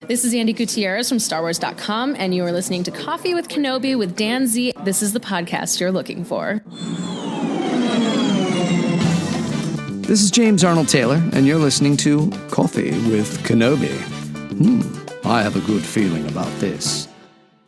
This is Andy Gutierrez from StarWars.com, and you are listening to Coffee with Kenobi with Dan Z. This is the podcast you're looking for. This is James Arnold Taylor, and you're listening to Coffee with Kenobi. I have a good feeling about this.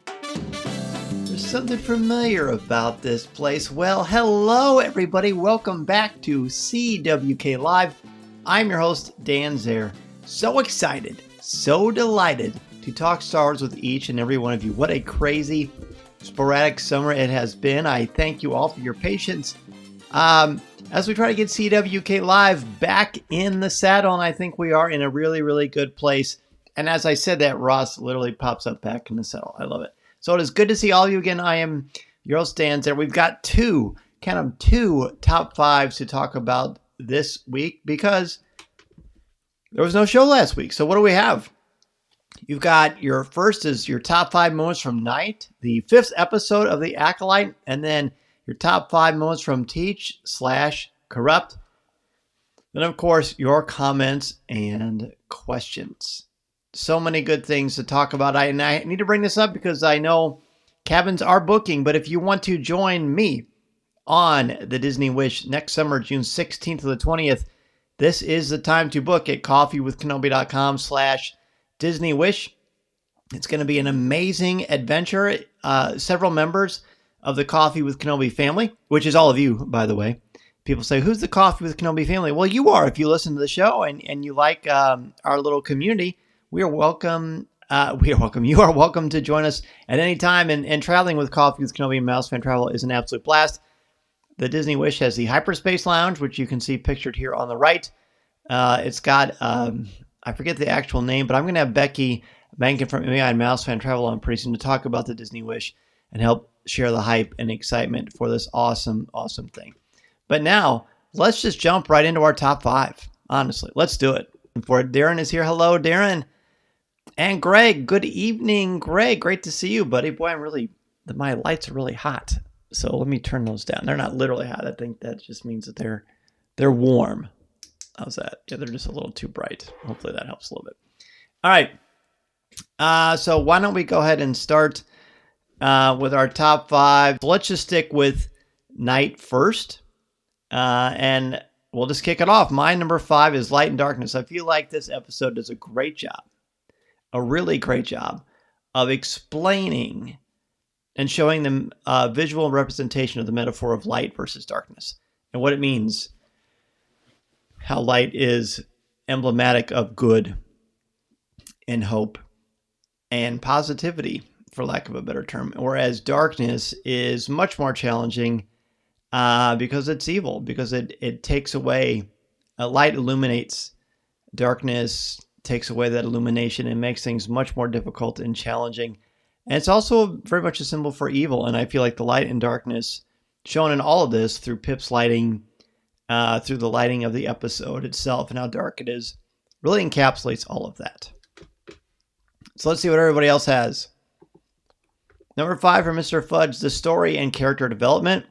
There's something familiar about this place. Well, hello, everybody. Welcome back to CWK Live. I'm your host, Dan Zehr. So excited, so delighted to talk Star Wars with each and every one of you. What a crazy, sporadic summer it has been. I thank you all for your patience. As we try to get CWK Live back in the saddle, and I think we are in a really, really good place. And as I said that, Ross literally pops up back in the saddle. I love it. So it is good to see all of you again. I am your host, Dan Zehr. We've got two top fives to talk about this week because there was no show last week. So what do we have? You've got your first is your top 5 moments from Night, the 5th episode of the Acolyte, and then your top 5 moments from Teach/Corrupt. Then, of course, your comments and questions. So many good things to talk about. I need to bring this up because I know cabins are booking, but if you want to join me on the Disney Wish next summer, June 16th to the 20th, this is the time to book at coffeewithkenobi.com/Disney Wish. It's going to be an amazing adventure. Several members of the Coffee with Kenobi family, which is all of you, by the way. People say, who's the Coffee with Kenobi family? Well, you are. If you listen to the show and you like our little community, we are welcome. You are welcome to join us at any time. And traveling with Coffee with Kenobi and Mouse Fan Travel is an absolute blast. The Disney Wish has the Hyperspace Lounge, which you can see pictured here on the right. It's got, I forget the actual name, but I'm going to have Becky Mankin from MEI and Mouse Fan Travel on pretty soon to talk about the Disney Wish and help share the hype and excitement for this awesome, awesome thing. But now, let's just jump right into our top 5. Honestly, let's do it. And for Darren is here. Hello, Darren. And Greg, good evening, Greg. Great to see you, buddy. Boy, my lights are really hot. So let me turn those down. They're not literally hot. I think that just means that they're warm. How's that? Yeah, they're just a little too bright. Hopefully that helps a little bit. All right. So why don't we go ahead and start with our top 5. So let's just stick with Night first. And we'll just kick it off. My number 5 is Light and Darkness. I feel like this episode does a great job, a really great job of explaining and showing them visual representation of the metaphor of light versus darkness and what it means. How light is emblematic of good and hope and positivity, for lack of a better term, whereas darkness is much more challenging because it's evil, because it takes away, light illuminates, darkness takes away that illumination and makes things much more difficult and challenging. And it's also very much a symbol for evil, and I feel like the light and darkness shown in all of this through Pip's lighting, through the lighting of the episode itself and how dark it is, really encapsulates all of that. So let's see what everybody else has. Number 5 for Mr. Fudge, the story and character development,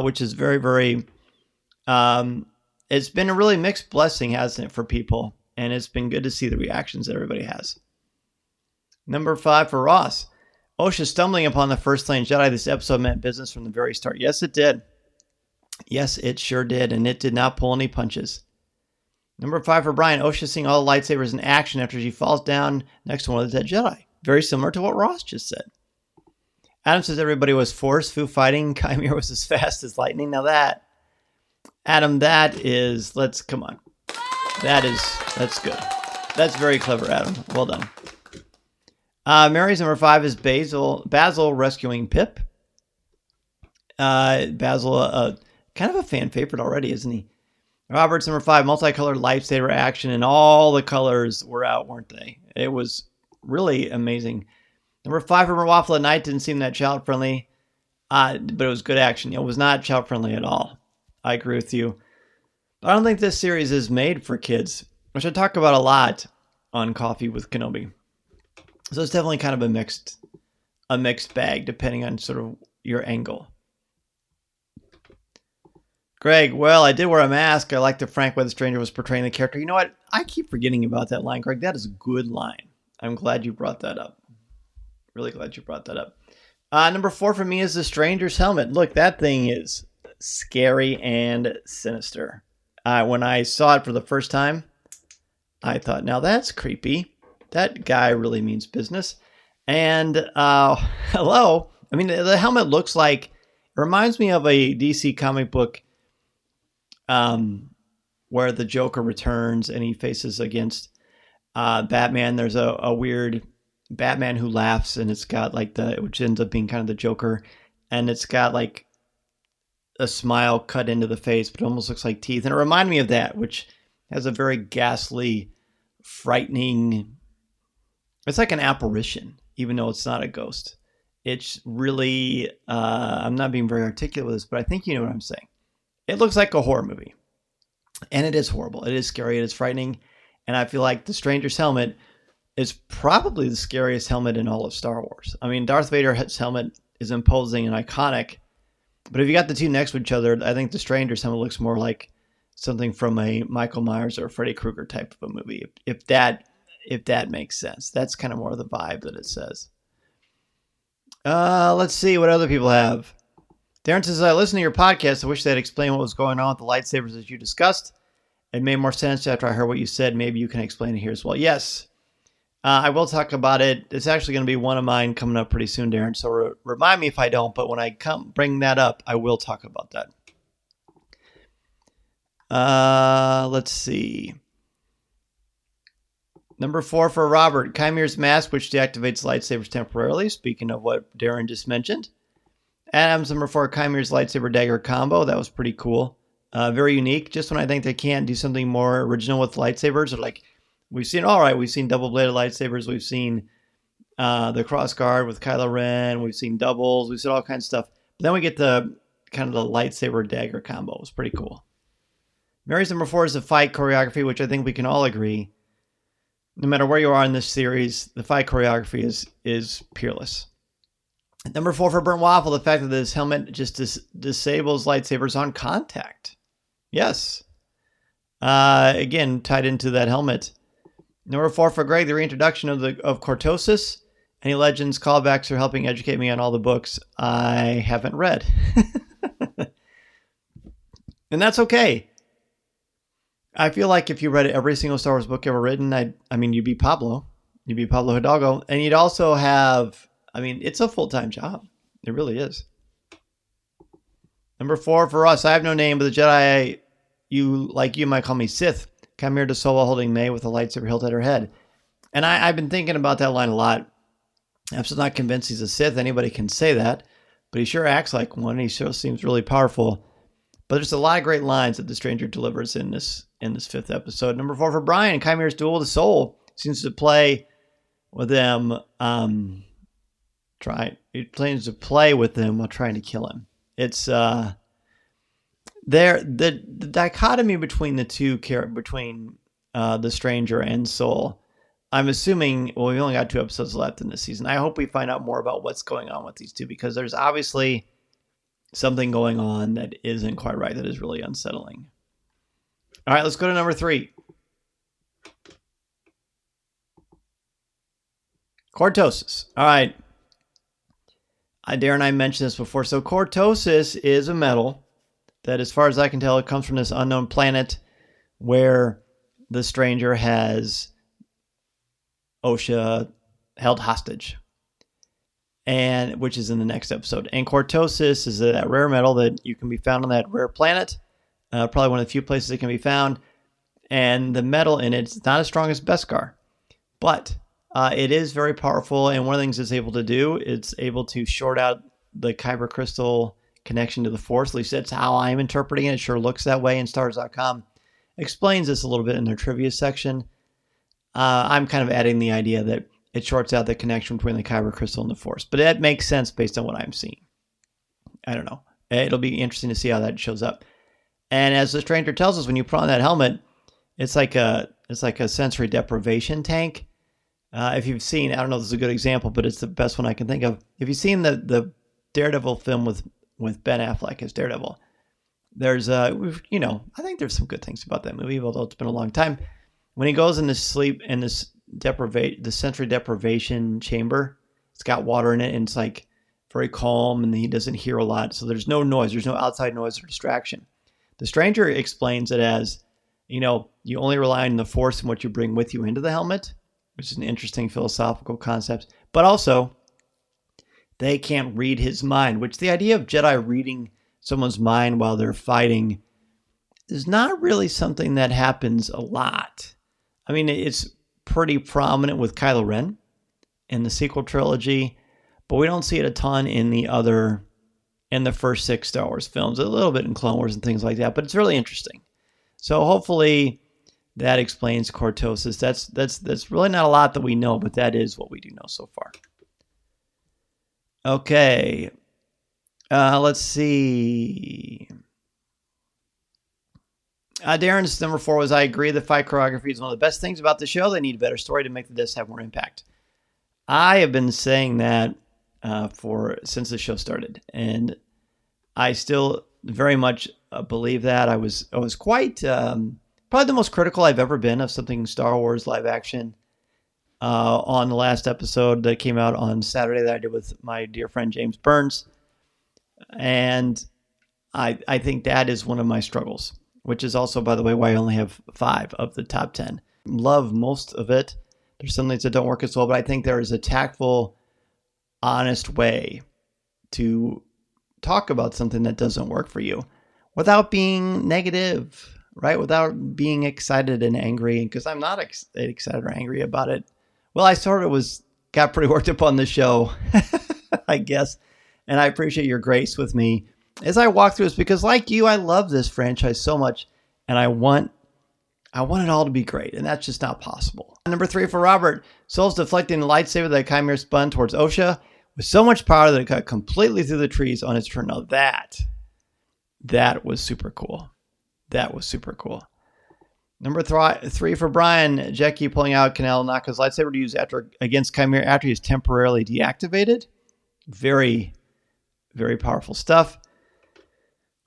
which is very, very, it's been a really mixed blessing, hasn't it, for people? And it's been good to see the reactions that everybody has. Number 5 for Ross, Osha stumbling upon the first slain Jedi. This episode meant business from the very start. Yes, it did. Yes, it sure did. And it did not pull any punches. Number 5 for Brian, Osha seeing all the lightsabers in action after she falls down next to one of the dead Jedi. Very similar to what Ross just said. Adam says everybody was Force Fu fighting. Chimera was as fast as lightning. Now that, Adam, come on. That's good. That's very clever, Adam. Well done. Mary's number 5 is Basil rescuing Pip. Basil, kind of a fan favorite already, isn't he? Robert's number 5, multicolored lightsaber action, and all the colors were out, weren't they? It was really amazing. Number 5 for Waffle at Night didn't seem that child-friendly, but it was good action. It was not child-friendly at all. I agree with you. But I don't think this series is made for kids, which I talk about a lot on Coffee with Kenobi. So it's definitely kind of a mixed bag, depending on sort of your angle. Greg, well, I did wear a mask. I like the frank way the stranger was portraying the character. You know what? I keep forgetting about that line, Greg. That is a good line. I'm glad you brought that up. Really glad you brought that up. Number 4 for me is the Stranger's helmet. Look, that thing is scary and sinister. When I saw it for the first time, I thought, now that's creepy. That guy really means business. And hello. I mean, the helmet looks like, it reminds me of a DC comic book where the Joker returns and he faces against Batman. There's a weird Batman who laughs, and it's got like which ends up being kind of the Joker, and it's got like a smile cut into the face, but it almost looks like teeth. And it reminded me of that, which has a very ghastly, frightening, it's like an apparition, even though it's not a ghost. It's really, I'm not being very articulate with this, but I think you know what I'm saying. It looks like a horror movie, and it is horrible. It is scary. It is frightening. And I feel like the Stranger's helmet is probably the scariest helmet in all of Star Wars. I mean, Darth Vader's helmet is imposing and iconic, but if you got the two next to each other, I think the Stranger's helmet looks more like something from a Michael Myers or Freddy Krueger type of a movie. If that makes sense. That's kind of more of the vibe that it says. Let's see what other people have. Darren says, I listened to your podcast. I wish they'd explain what was going on with the lightsabers as you discussed. It made more sense after I heard what you said. Maybe you can explain it here as well. Yes. I will talk about it. It's actually going to be one of mine coming up pretty soon, Darren. So remind me if I don't. But when I bring that up, I will talk about that. Let's see. Number 4 for Robert. Chimere's mask, which deactivates lightsabers temporarily. Speaking of what Darren just mentioned. Adam's number 4. Chimere's lightsaber dagger combo. That was pretty cool. Very unique. Just when I think they can't do something more original with lightsabers, or like we've seen double-bladed lightsabers. We've seen the cross guard with Kylo Ren. We've seen doubles. We've seen all kinds of stuff. But then we get the kind of the lightsaber dagger combo. It was pretty cool. Mary's number 4 is the fight choreography, which I think we can all agree. No matter where you are in this series, the fight choreography is peerless. Number 4 for Burnt Waffle, the fact that this helmet just disables lightsabers on contact. Yes. Again, tied into that helmet. Number 4 for Greg, the reintroduction of Cortosis. Any Legends callbacks are helping educate me on all the books I haven't read. And that's okay. I feel like if you read every single Star Wars book ever written, I mean, you'd be Pablo. You'd be Pablo Hidalgo. And you'd also have, I mean, it's a full-time job. It really is. Number 4 for us, I have no name, but the Jedi you might call me Sith. Chimera de Solo holding May with a lightsaber hilt at her head. And I've been thinking about that line a lot. I'm still not convinced he's a Sith. Anybody can say that. But he sure acts like one. He sure seems really powerful. But there's a lot of great lines that the Stranger delivers in this 5th episode. Number 4 for Brian, Chimere's duel with the soul seems to play with them. It plans to play with them while trying to kill him. It's the dichotomy between the two between the Stranger and Soul. I'm assuming, well, we've only got 2 episodes left in this season. I hope we find out more about what's going on with these two, because there's obviously something going on that isn't quite right, that is really unsettling. All right, let's go to number 3. Cortosis. All right. Darren and I mentioned this before. So Cortosis is a metal that, as far as I can tell, it comes from this unknown planet where the Stranger has Osha held hostage, and which is in the next episode. And Cortosis is that rare metal that you can be found on that rare planet. Probably one of the few places it can be found. And the metal in it's not as strong as Beskar, but it is very powerful. And one of the things it's able to do, it's able to short out the kyber crystal connection to the Force. At least that's how I'm interpreting it. It sure looks that way. And Stars.com explains this a little bit in their trivia section. I'm kind of adding the idea that it shorts out the connection between the kyber crystal and the Force. But that makes sense based on what I'm seeing. I don't know. It'll be interesting to see how that shows up. And as the Stranger tells us, when you put on that helmet, it's like a sensory deprivation tank. If you've seen, I don't know if this is a good example, but it's the best one I can think of. If you've seen the Daredevil film with Ben Affleck as Daredevil, there's I think there's some good things about that movie, although it's been a long time. When he goes into sleep in this the sensory deprivation chamber. It's got water in it, and it's like very calm, and he doesn't hear a lot. So there's no noise. There's no outside noise or distraction. The stranger explains it as, you only rely on the force and what you bring with you into the helmet, which is an interesting philosophical concept. But also, they can't read his mind, which the idea of Jedi reading someone's mind while they're fighting is not really something that happens a lot. I mean, it's pretty prominent with Kylo Ren in the sequel trilogy, but we don't see it a ton in the first 6 Star Wars films, a little bit in Clone Wars and things like that, but it's really interesting. So hopefully that explains cortosis. That's really not a lot that we know, but that is what we do know so far. Okay. Let's see. Darren's number 4 was, I agree, the fight choreography is one of the best things about the show. They need a better story to make the deaths have more impact. I have been saying that since the show started, and I still very much believe that. I was quite probably the most critical I've ever been of something Star Wars live action on the last episode that came out on Saturday that I did with my dear friend James Burns, and I think that is one of my struggles, which is also, by the way, why I only have 5 of the top 10. Love most of it. There's some things that don't work as well, but I think there is a tactful, honest way to talk about something that doesn't work for you without being negative, right? Without being excited and angry, because I'm not excited or angry about it. Well, I sort of got pretty worked up on the show, I guess, and I appreciate your grace with me as I walk through this, because like you, I love this franchise so much, and I want it all to be great, and that's just not possible. Number 3 for Robert. Soul's deflecting the lightsaber that Chimera spun towards Osha with so much power that it cut completely through the trees on its turn. Now that was super cool. That was super cool. Number 3 for Brian. Jackie pulling out Kanel Naka's lightsaber to use against Chimera after he's temporarily deactivated. Very, very powerful stuff.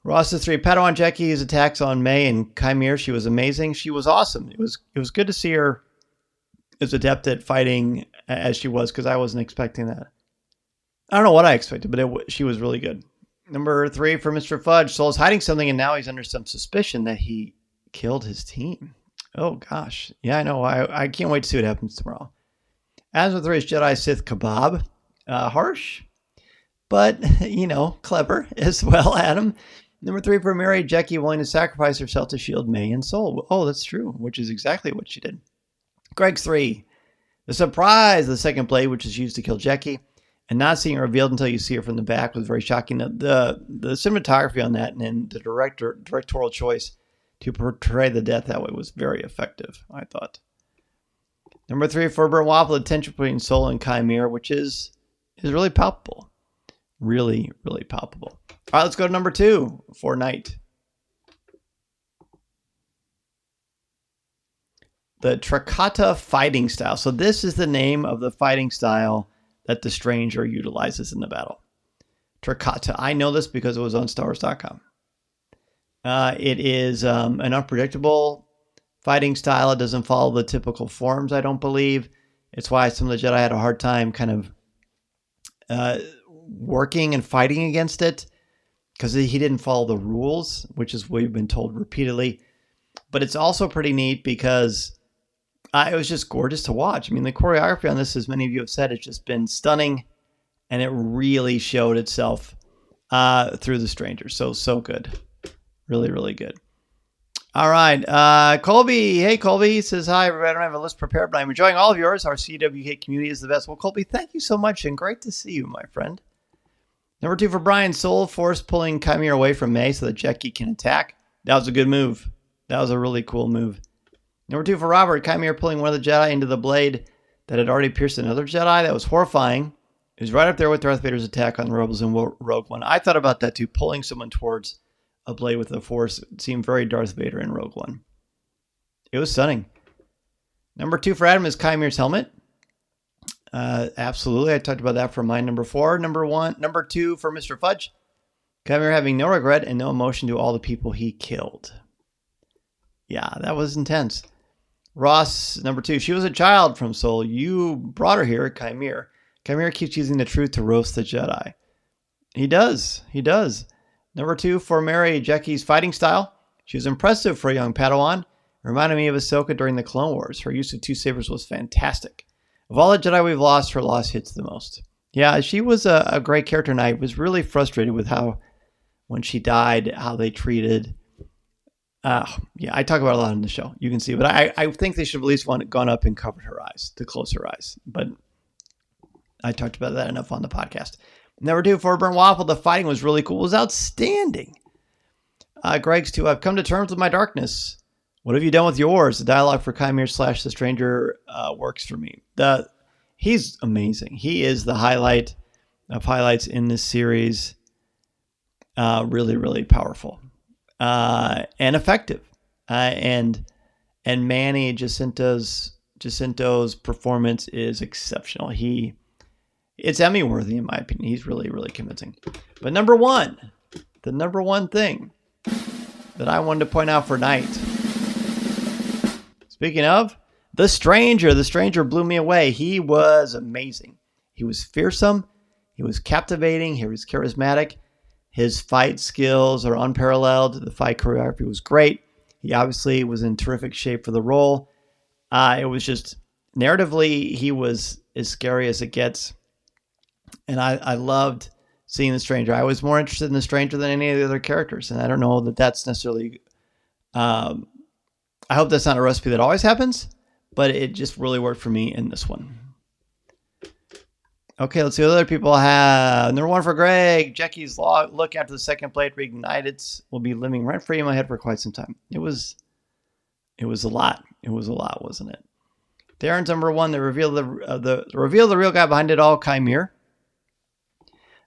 Ross is 3. Padawan Jackie's attacks on May and Chimera. She was amazing. She was awesome. It was good to see her as adept at fighting as she was, because I wasn't expecting that. I don't know what I expected, but she was really good. Number 3 for Mr. Fudge. Soul's hiding something, and now he's under some suspicion that he killed his team. Oh, gosh. Yeah, I know. I can't wait to see what happens tomorrow. As with 3 is Jedi Sith Kebab. Harsh, but, clever as well, Adam. Number 3 for Mary. Jackie willing to sacrifice herself to shield May and Soul. Oh, that's true, which is exactly what she did. Greg's 3. The surprise, the second blade, which is used to kill Jackie, and not seeing her revealed until you see her from the back was very shocking. The cinematography on that and the directorial choice to portray the death that way was very effective, I thought. Number 3 for Burnt Waffle, the tension between Soul and Chimera, which is really palpable. Really, really palpable. All right, let's go to number 2 for Night. The Trakata fighting style. So this is the name of the fighting style that the Stranger utilizes in the battle. Trakata. I know this because it was on StarWars.com. It is an unpredictable fighting style. It doesn't follow the typical forms, I don't believe. It's why some of the Jedi had a hard time kind of working and fighting against it, because he didn't follow the rules, which is what we've been told repeatedly. But it's also pretty neat because it was just gorgeous to watch. I mean, the choreography on this, as many of you have said, has just been stunning, and it really showed itself through the Stranger. So good. Really, really good. All right. Colby. Hey, Colby says, hi, everybody. I don't have a list prepared, but I'm enjoying all of yours. Our CWK community is the best. Well, Colby, thank you so much, and great to see you, my friend. Number 2 for Brian. Soul Force pulling Chimera away from May so that Jackie can attack. That was a good move. That was a really cool move. Number 2 for Robert. Chimera pulling one of the Jedi into the blade that had already pierced another Jedi. That was horrifying. It was right up there with Darth Vader's attack on the Rebels in Rogue One. I thought about that too, pulling someone towards a blade with the Force. It seemed very Darth Vader in Rogue One. It was stunning. Number 2 for Adam is Chimera's helmet. Absolutely. I talked about that for my number 4. Number 2 for Mr. Fudge. Chimera having no regret and no emotion to all the people he killed. Yeah, that was intense. Ross, number 2. She was a child from Seoul. You brought her here, Chimere. Chimere keeps using the truth to roast the Jedi. He does. Number 2, for Mary, Jekki's fighting style. She was impressive for a young Padawan. It reminded me of Ahsoka during the Clone Wars. Her use of 2 sabers was fantastic. Of all the Jedi we've lost, her loss hits the most. Yeah, she was a great character, and I was really frustrated with how, when she died, how they treated... I talk about it a lot on the show. You can see, but I think they should have at least gone up and covered her eyes, to close her eyes. But I talked about that enough on the podcast. Number 2, for Burnt Waffle, the fighting was really cool. It was outstanding. Greg's 2, I've come to terms with my darkness. What have you done with yours? The dialogue for Chimere / The Stranger works for me. He's amazing. He is the highlight of highlights in this series. Really, really powerful. And effective. And Manny Jacinto's performance is exceptional. It's Emmy worthy in my opinion. He's really, really convincing. But the number one thing that I wanted to point out for night. Speaking of, the Stranger blew me away. He was amazing. He was fearsome. He was captivating. He was charismatic. His fight skills are unparalleled. The fight choreography was great. He obviously was in terrific shape for the role. It was just, narratively, he was as scary as it gets. And I loved seeing the Stranger. I was more interested in the Stranger than any of the other characters. And I don't know that that's necessarily... I hope that's not a recipe that always happens, but it just really worked for me in this one. Okay, let's see what other people have. Number 1 for Greg. Jekki's look after the second blade reignited will be living rent-free in my head for quite some time. It was a lot. It was a lot, wasn't it? Darren's number 1. The reveal the real guy behind it all, Chimere.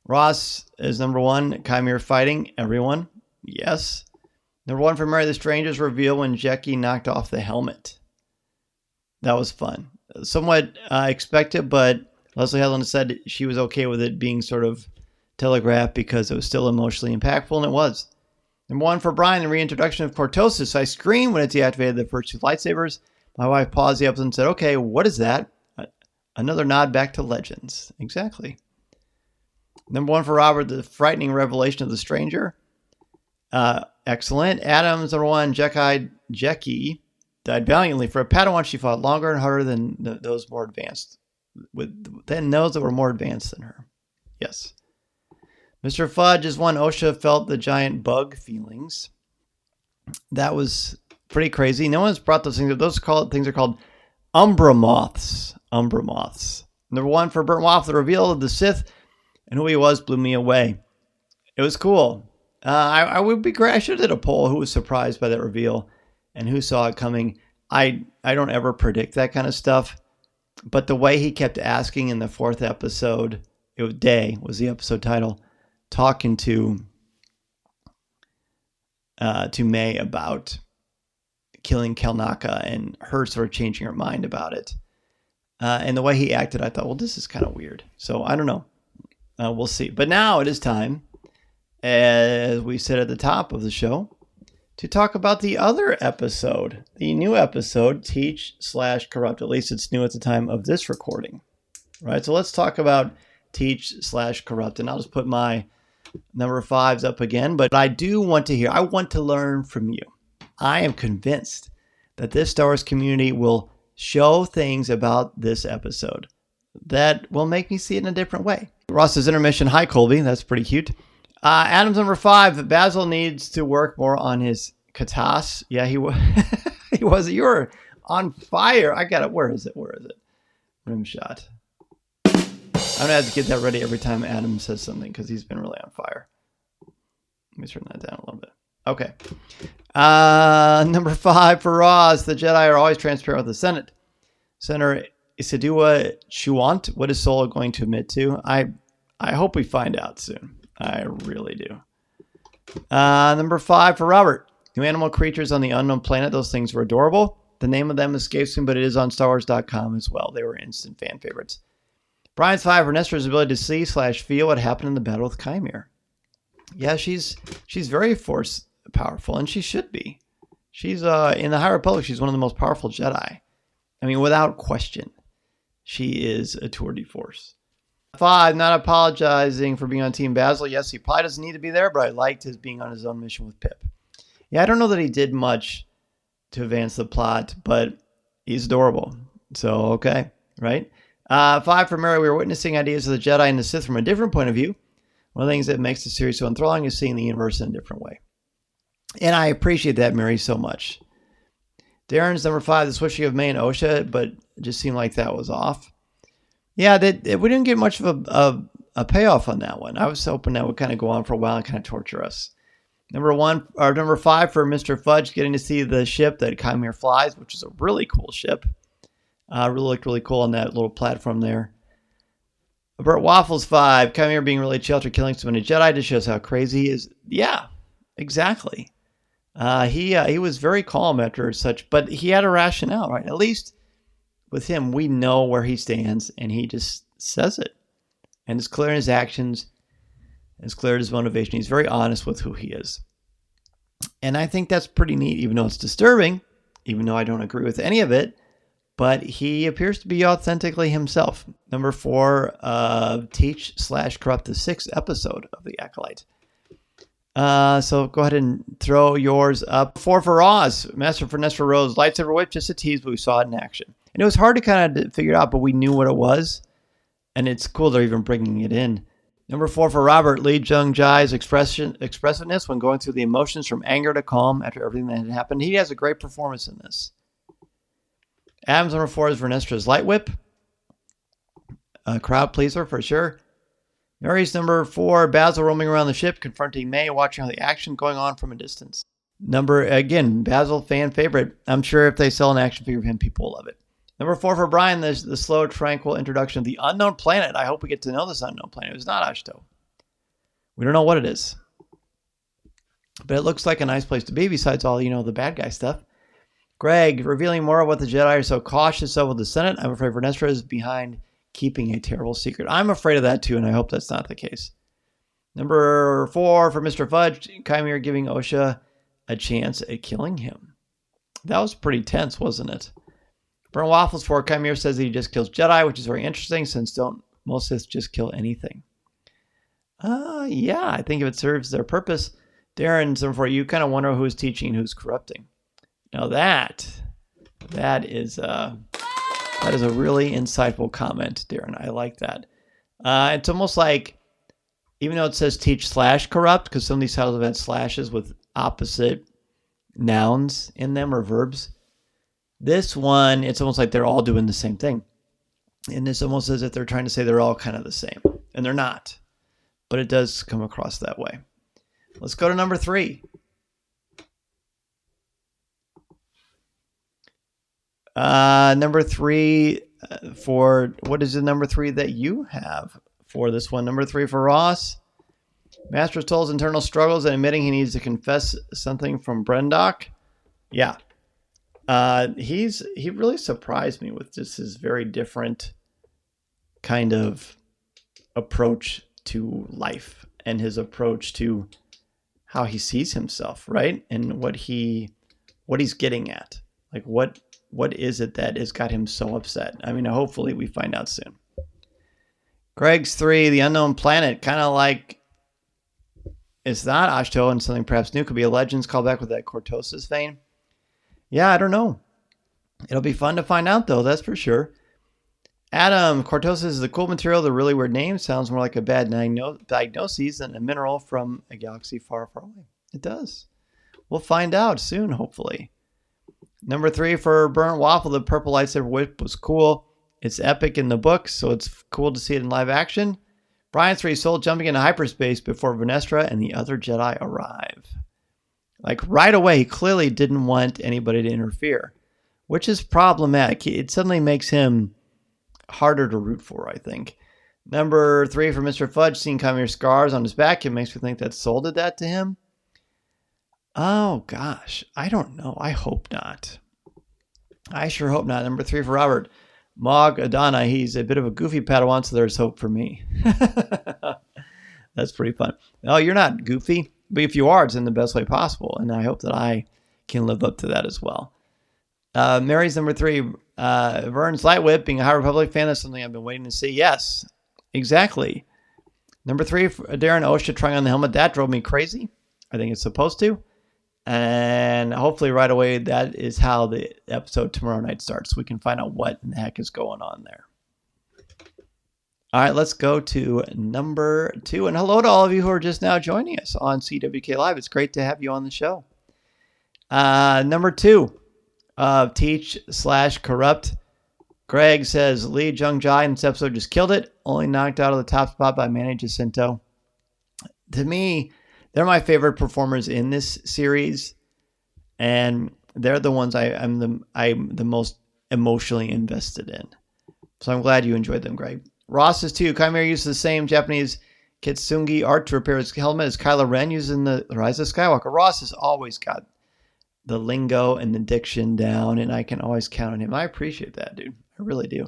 Ross is number 1. Chimere fighting everyone. Yes. Number 1 for Mary the Stranger's reveal when Jekki knocked off the helmet. That was fun. Somewhat expected, but Leslie Helen said she was okay with it being sort of telegraphed because it was still emotionally impactful, and it was. Number 1 for Brian, the reintroduction of Cortosis. I screamed when it deactivated the first 2 lightsabers. My wife paused the episode and said, okay, what is that? Another nod back to Legends. Exactly. Number 1 for Robert, the frightening revelation of the Stranger. Excellent. Adams, number 1, Jekki died valiantly. For a Padawan, she fought longer and harder than those more advanced. Than those that were more advanced than her. Yes. Mr. Fudge is 1. Osha felt the giant bug feelings. That was pretty crazy. No one's brought those things up. Those things are called Umbra Moths. Umbra Moths. Number 1 for Burnt Waffle, the reveal of the Sith and who he was blew me away. It was cool. I would be great. I should have did a poll who was surprised by that reveal and who saw it coming. I don't ever predict that kind of stuff. But the way he kept asking in the 4th episode, Day was the episode title, talking to May about killing Kelnaka and her sort of changing her mind about it. And the way he acted, I thought, well, this is kind of weird. So I don't know. We'll see. But now it is time, as we said at the top of the show, to talk about the other episode, the new episode, Teach/Corrupt. At least it's new at the time of this recording. Right? So let's talk about Teach/Corrupt. And I'll just put my number 5s up again. But I do want to hear, I want to learn from you. I am convinced that this Star Wars community will show things about this episode that will make me see it in a different way. Ross's intermission. Hi, Colby. That's pretty cute. Adam's number 5. Basil needs to work more on his katas. Yeah, he was. He was. You were on fire. I got it. Where is it? Rim shot. I'm going to have to get that ready every time Adam says something because he's been really on fire. Let me turn that down a little bit. Okay. Number 5 for Ross. The Jedi are always transparent with the Senate. Senator Isidua Chuant. What is Solo going to admit to? I hope we find out soon. I really do. Number 5 for Robert. New animal creatures on the unknown planet. Those things were adorable. The name of them escapes me, but it is on StarWars.com as well. They were instant fan favorites. Brian's 5 for Nestor's ability to see/feel what happened in the battle with Chimere. Yeah, she's very force powerful, and she should be. She's in the High Republic, she's one of the most powerful Jedi. I mean, without question, she is a tour de force. 5, not apologizing for being on Team Basil. Yes, he probably doesn't need to be there, but I liked his being on his own mission with Pip. Yeah, I don't know that he did much to advance the plot, but he's adorable. So, okay, right? 5 for Mary. We were witnessing ideas of the Jedi and the Sith from a different point of view. One of the things that makes the series so enthralling is seeing the universe in a different way. And I appreciate that, Mary, so much. Darren's number 5, the switching of May and Osha, but it just seemed like that was off. Yeah, we didn't get much of a payoff on that one. I was hoping that would kind of go on for a while and kind of torture us. Number 5 for Mr. Fudge, getting to see the ship that Chimere flies, which is a really cool ship. Really looked really cool on that little platform there. Bert Waffles 5, Chimere being really chill after killing so many Jedi just shows how crazy he is. Yeah, exactly. He was very calm after such, but he had a rationale, right? At least with him, we know where he stands, and he just says it. And it's clear in his actions, it's clear in his motivation. He's very honest with who he is. And I think that's pretty neat, even though it's disturbing, even though I don't agree with any of it, but he appears to be authentically himself. Number 4, Teach/Corrupt, the 6th episode of The Acolyte. So go ahead and throw yours up. 4 for Roz, Master Finestra Rose, lightsaber whip, just a tease, but we saw it in action. And it was hard to kind of figure it out, but we knew what it was. And it's cool they're even bringing it in. Number 4 for Robert, Lee Jung Jai's expressiveness when going through the emotions from anger to calm after everything that had happened. He has a great performance in this. Adam's number 4 is Vernestra's light whip. A crowd pleaser for sure. Mary's number 4, Basil roaming around the ship, confronting May, watching all the action going on from a distance. Again, Basil fan favorite. I'm sure if they sell an action figure of him, people will love it. Number 4 for Brian, the slow, tranquil introduction of the unknown planet. I hope we get to know this unknown planet. It's not Ashto. We don't know what it is. But it looks like a nice place to be besides all, the bad guy stuff. Greg, revealing more of what the Jedi are so cautious of with the Senate. I'm afraid Vernestra is behind keeping a terrible secret. I'm afraid of that too, and I hope that's not the case. Number 4 for Mr. Fudge, Chimere giving Osha a chance at killing him. That was pretty tense, wasn't it? Burnt Waffles 4, Chimere says that he just kills Jedi, which is very interesting since don't most Sith just kill anything. Yeah, I think if it serves their purpose. Darren's number 4, you kind of wonder who's teaching and who's corrupting. Now that is a really insightful comment, Darren. I like that. It's almost like, even though it says teach/corrupt, because some of these titles have had slashes with opposite nouns in them or verbs. This one, it's almost like they're all doing the same thing. And it's almost as if they're trying to say they're all kind of the same. And they're not. But it does come across that way. Let's go to number 3. Number 3 for, what is the number 3 that you have for this one? Number 3 for Ross. Master told his internal struggles and admitting he needs to confess something from Brendock. Yeah. He really surprised me with just his very different kind of approach to life and his approach to how he sees himself, right? And what he's getting at. Like what is it that has got him so upset? I mean, hopefully we find out soon. Greg's 3, the unknown planet, kind of like it's not Ashto and something perhaps new. Could be a Legends callback with that Cortosis vein. Yeah, I don't know. It'll be fun to find out, though, that's for sure. Adam, Cortosis is a cool material. The really weird name sounds more like a bad diagnosis than a mineral from a galaxy far, far away. It does. We'll find out soon, hopefully. Number 3 for Burnt Waffle, the purple lightsaber whip was cool. It's epic in the books, so it's cool to see it in live action. Brian's 3, Soul jumping into hyperspace before Vernestra and the other Jedi arrive. Like right away, he clearly didn't want anybody to interfere, which is problematic. It suddenly makes him harder to root for, I think. Number 3 for Mr. Fudge, seeing Chimere's scars on his back. It makes me think that Soul did that to him. Oh, gosh. I don't know. I hope not. I sure hope not. Number 3 for Robert. Mog Adana. He's a bit of a goofy Padawan, so there's hope for me. That's pretty fun. Oh, you're not goofy. But if you are, it's in the best way possible. And I hope that I can live up to that as well. Mary's number 3. Vern's Light Whip, being a High Republic fan, that's something I've been waiting to see. Yes, exactly. Number 3, Darren OSHA trying on the helmet. That drove me crazy. I think it's supposed to. And hopefully right away, that is how the episode tomorrow night starts. We can find out what in the heck is going on there. All right, let's go to number 2. And hello to all of you who are just now joining us on CWK Live. It's great to have you on the show. Number 2 of Teach/Corrupt. Greg says, Lee Jung-jae in this episode just killed it. Only knocked out of the top spot by Manny Jacinto. To me, they're my favorite performers in this series. And they're the ones I'm the most emotionally invested in. So I'm glad you enjoyed them, Greg. Ross is too. Chimera uses the same Japanese Kitsungi art to repair his helmet as Kylo Ren using the Rise of Skywalker. Ross has always got the lingo and the diction down, and I can always count on him. I appreciate that, dude. I really do.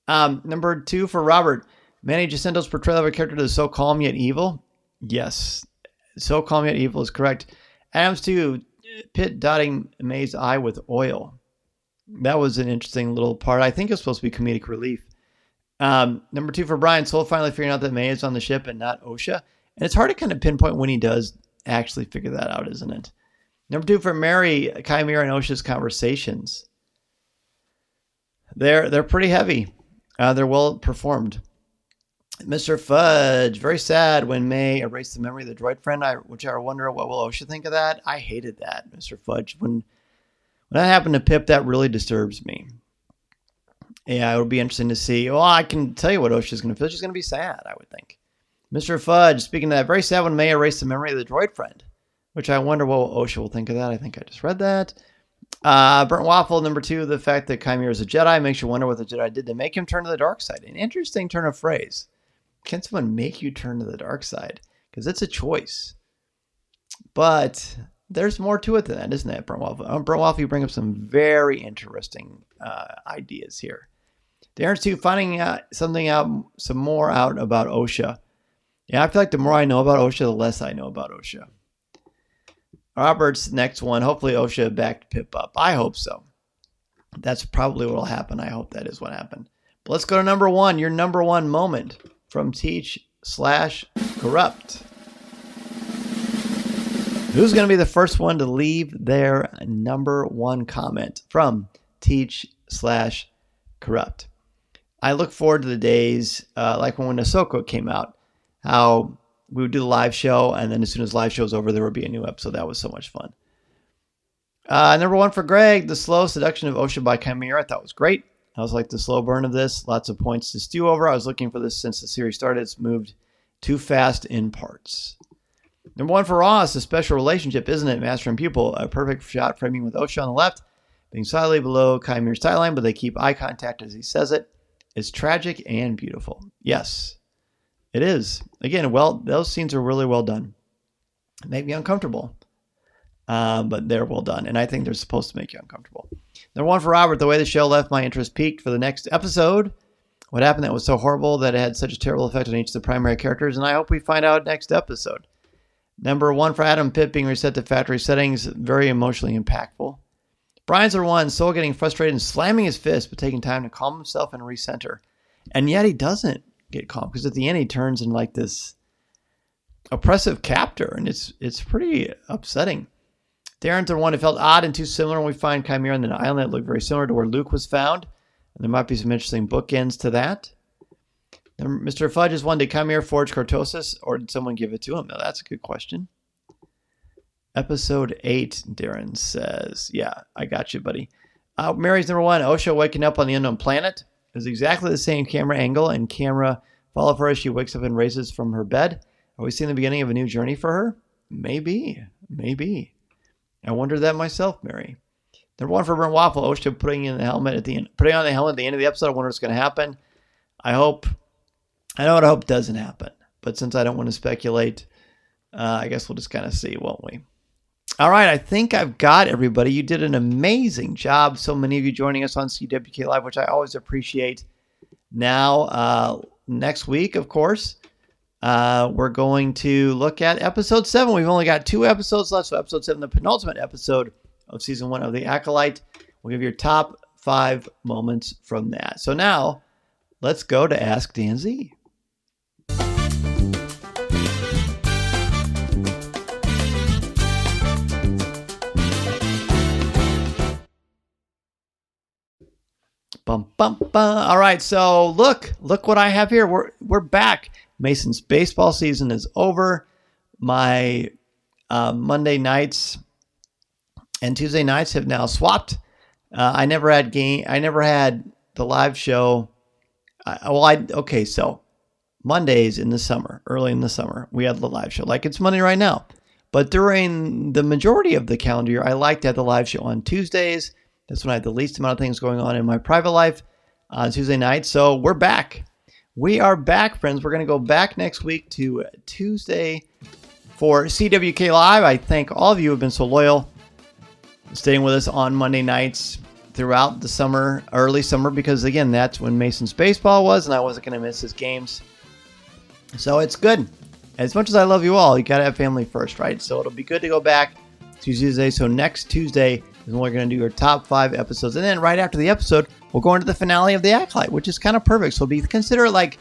Number 2 for Robert. Manny Jacinto's portrayal of a character that is so calm yet evil. Yes. So calm yet evil is correct. Adams 2. Pitt dotting May's eye with oil. That was an interesting little part. I think it's supposed to be comedic relief. Number 2 for Brian. Soul finally figuring out that May is on the ship and not OSHA. And it's hard to kind of pinpoint when he does actually figure that out, isn't it? Number 2 for Mary, Chimera and OSHA's conversations. They're pretty heavy. They're well performed. Mr. Fudge, very sad when May erased the memory of the droid friend, which I wonder what will OSHA think of that. I hated that, Mr. Fudge. When that happened to Pip, that really disturbs me. Yeah, it would be interesting to see. Well, I can tell you what OSHA's going to feel. She's going to be sad, I would think. Mr. Fudge, speaking of that, very sad when May erased the memory of the droid friend, which I wonder what OSHA will think of that. I think I just read that. Burnt Waffle, number 2, the fact that Chimera is a Jedi makes you wonder what the Jedi did to make him turn to the dark side. An interesting turn of phrase. Can someone make you turn to the dark side? Because it's a choice. But there's more to it than that, isn't it, Burnt Waffle? Burnt Waffle, you bring up some very interesting ideas here. Darren's 2, finding some more out about OSHA. Yeah, I feel like the more I know about OSHA, the less I know about OSHA. Robert's next one. Hopefully OSHA backed Pip up. I hope so. That's probably what will happen. I hope that is what happened. But let's go to number 1. Your number 1 moment from Teach/Corrupt. Who's going to be the first one to leave their number 1 comment from Teach/Corrupt? I look forward to the days like when Ahsoka came out, how we would do the live show, and then as soon as live show's over, there would be a new episode. That was so much fun. Number 1 for Greg, the slow seduction of OSHA by Chimera. I thought was great. I was like the slow burn of this. Lots of points to stew over. I was looking for this since the series started. It's moved too fast in parts. Number 1 for Ross, a special relationship, isn't it? Master and pupil. A perfect shot framing with OSHA on the left, being slightly below Chimera's tie line, but they keep eye contact as he says it. It's tragic and beautiful. Yes. It is. Again, well, those scenes are really well done. It made me uncomfortable, but they're well done, and I think they're supposed to make you uncomfortable. Number 1 for Robert, the way the show left my interest peaked for the next episode. What happened that was so horrible that it had such a terrible effect on each of the primary characters, and I hope we find out next episode. Number 1 for Adam, Pip being reset to factory settings, very emotionally impactful. Brian's number 1, Soul getting frustrated and slamming his fist, but taking time to calm himself and recenter. And yet he doesn't get calm, because at the end he turns in like this oppressive captor, and it's pretty upsetting. Darren's the one who felt odd and too similar when we find Chimera on an island that looked very similar to where Luke was found, and there might be some interesting bookends to that. Mr. Fudge is one, did Chimera forge Cortosis, or did someone give it to him? Now that's a good question. Episode 8, Darren says. Yeah, I got you, buddy. Mary's number 1, OSHA waking up on the unknown planet. It was exactly the same camera angle and camera follow for her as she wakes up and raises from her bed. Are we seeing the beginning of a new journey for her? Maybe. I wondered that myself, Mary. Number 1 for Burnt Waffle, OSHA putting on the helmet at the end of the episode. I wonder what's going to happen. I know what I hope doesn't happen, but since I don't want to speculate, I guess we'll just kind of see, won't we? All right, I think I've got everybody. You did an amazing job. So many of you joining us on CWK Live, which I always appreciate. Now, next week, of course, we're going to look at episode 7. We've only got 2 episodes left, so episode 7, the penultimate episode of season 1 of The Acolyte. We'll give your top 5 moments from that. So now, let's go to Ask Dan Z. Bum, bum, bum. All right, so look what I have here. We're back. Mason's baseball season is over. My Monday nights and Tuesday nights have now swapped. I never had the live show. So Mondays in the summer, early in the summer, we had the live show, like it's Monday right now. But during the majority of the calendar year, I like to have the live show on Tuesdays. That's when I have the least amount of things going on in my private life on Tuesday night. So we're back. We are back, friends. We're going to go back next week to Tuesday for CWK Live. I thank all of you who have been so loyal, staying with us on Monday nights throughout the summer, early summer, because again, that's when Mason's baseball was, and I wasn't going to miss his games. So it's good. As much as I love you all, you got to have family first, right? So it'll be good to go back to Tuesday. So next Tuesday is when we're going to do our top 5 episodes. And then right after the episode, we'll go into the finale of The Acolyte, which is kind of perfect. So consider it like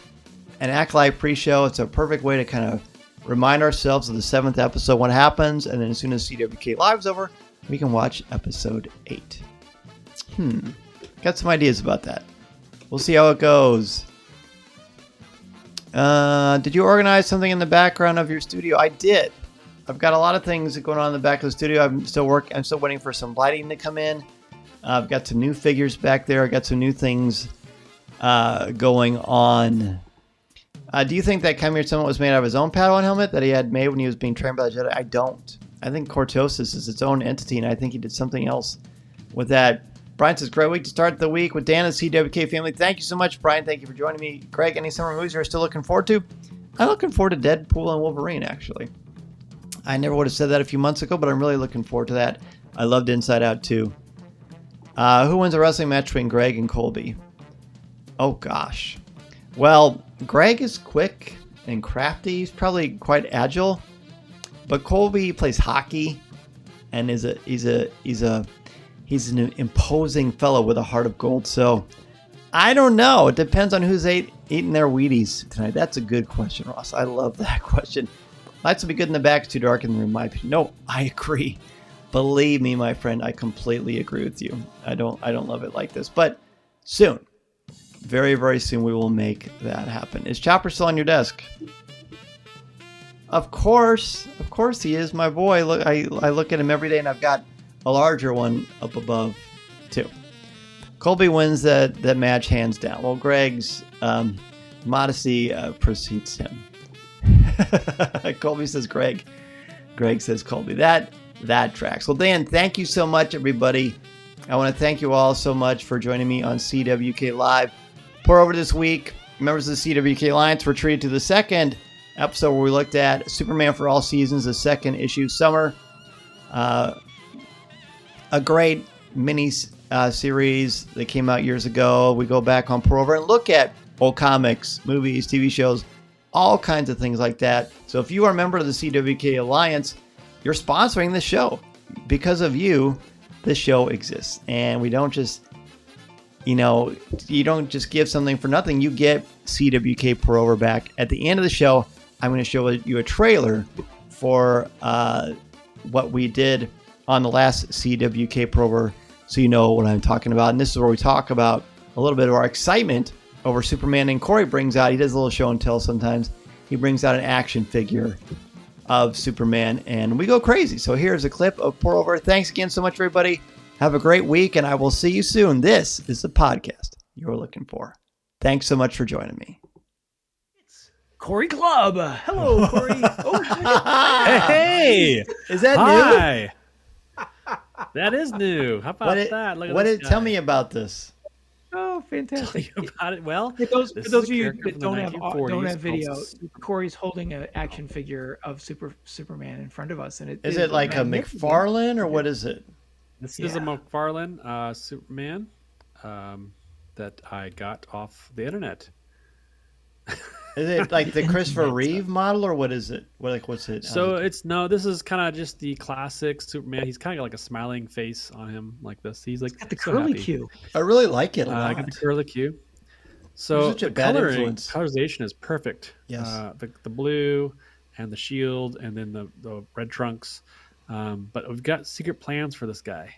an Acolyte pre-show. It's a perfect way to kind of remind ourselves of the 7th episode, what happens. And then as soon as CWK Live's over, we can watch episode 8. Got some ideas about that. We'll see how it goes. Did you organize something in the background of your studio? I did. I've got a lot of things going on in the back of the studio. I'm still waiting for some lighting to come in. I've got some new figures back there. I got some new things going on. Do you think that Chimera Summit was made out of his own Padawan helmet that he had made when he was being trained by the Jedi? I don't. I think Cortosis is its own entity, and I think he did something else with that. Brian says, great week to start the week with Dan and CWK family. Thank you so much, Brian. Thank you for joining me. Greg, any summer movies you're still looking forward to? I'm looking forward to Deadpool and Wolverine, actually. I never would have said that a few months ago, but I'm really looking forward to that. I loved Inside Out, too. Who wins a wrestling match between Greg and Colby? Oh, gosh. Well, Greg is quick and crafty. He's probably quite agile. But Colby plays hockey and he's an imposing fellow with a heart of gold. So I don't know. It depends on who's eating their Wheaties tonight. That's a good question, Ross. I love that question. Lights will be good in the back. It's too dark in the room, in my opinion. No, I agree. Believe me, my friend, I completely agree with you. I don't love it like this. But soon, very, very soon, we will make that happen. Is Chopper still on your desk? Of course he is, my boy. Look, I look at him every day, and I've got a larger one up above, too. Colby wins that match hands down. Well, Greg's modesty precedes him. Colby says Greg. Greg says Colby. That tracks. Well, Dan, thank you so much, everybody. I want to thank you all so much for joining me on CWK Live. Pour-Over this week, members of the CWK Alliance were treated to the second episode where we looked at Superman for All Seasons, the second issue, Summer. A great mini series that came out years ago. We go back on Pour-Over and look at old comics, movies, TV shows, all kinds of things like that. So if you are a member of the CWK Alliance, you're sponsoring this show. Because of you, this show exists. And we don't just, you don't just give something for nothing. You get CWK Pour-Over back. At the end of the show, I'm going to show you a trailer for what we did on the last CWK Pour-Over, so you know what I'm talking about. And this is where we talk about a little bit of our excitement over Superman. And Corey brings out, he does a little show and tell sometimes, he brings out an action figure of Superman, and we go crazy. So here's a clip of Pour-Over. Thanks again so much, everybody. Have a great week, and I will see you soon. This is the podcast you're looking for. Thanks so much for joining me. Corey Club. Hello, Corey. Hey, is that new? That is new. How about that? Look at this guy. Tell me about this. Oh, fantastic! Tell you about it. Well, for those of you that don't have video, Corey's holding an action figure of Superman in front of us, and is it like a McFarlane or what is it? This is a McFarlane Superman that I got off the internet. Is it like the Christopher Reeve model, or what is it? What's it? So this is kind of just the classic Superman. He's kind of got like a smiling face on him like this. He's like got the so curly happy. Q. I really like it a lot. I got the curly Q. So such a the bad influence. colorization is perfect. Yes. The blue and the shield, and then the red trunks. But we've got secret plans for this guy.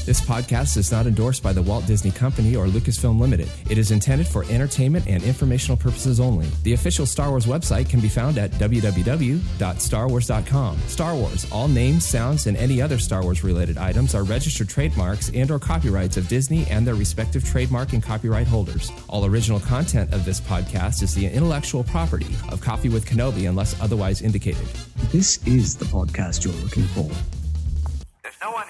This podcast is not endorsed by the Walt Disney Company or Lucasfilm Limited. It is intended for entertainment and informational purposes only. The official Star Wars website can be found at www.starwars.com. Star Wars, all names, sounds, and any other Star Wars related items are registered trademarks and or copyrights of Disney and their respective trademark and copyright holders. All original content of this podcast is the intellectual property of Coffee with Kenobi unless otherwise indicated. This is the podcast you're looking for. There's no one